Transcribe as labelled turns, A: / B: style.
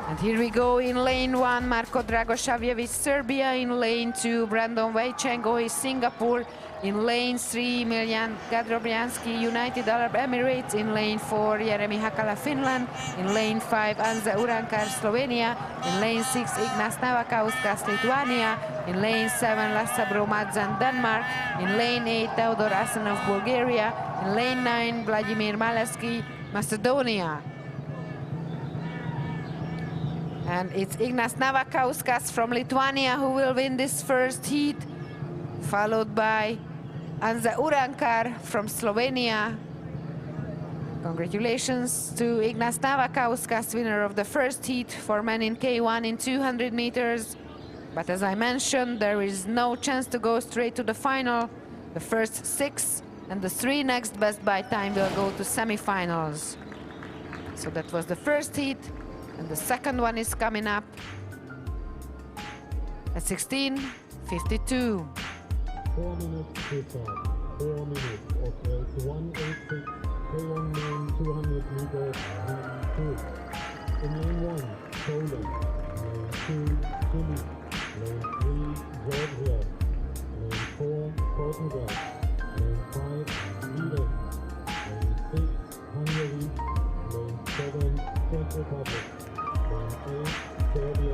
A: And here we go in lane 1, Marko Dragosavljevic, Serbia. In lane 2, Brandon Vejchengoy, Singapore. In lane 3, Miljan Gadrobriansky, United Arab Emirates. In lane 4, Jeremy Hakala, Finland. In lane 5, Anze Urankar, Slovenia. In lane 6, Ignas Navakauskas, Lithuania. In lane 7, Lasse Bromadzan, Denmark. In lane 8, Theodor Asenov, Bulgaria. In lane 9, Vladimir Maleski, Macedonia. And it's Ignas Navakauskas from Lithuania who will win this first heat, followed by Anze Urankar from Slovenia. Congratulations to Ignas Navakauskas, winner of the first heat for men in K1 in 200 meters. But as I mentioned, there is no chance to go straight to the final. The first 6 and the 3 next best by time will go to semifinals. So that was the first heat. And the second one is coming up at 16:52.
B: 4 minutes to start. 4 minutes. Okay, it's 186. K1 200 meters and 2. In lane 1, Poland. Lane 2, Chile. Lane 3, Georgia. Lane 4, Portugal. Lane 5, Sweden. Lane 6, Hungary. Lane 7, Czech Republic. Lane 8, Serbia.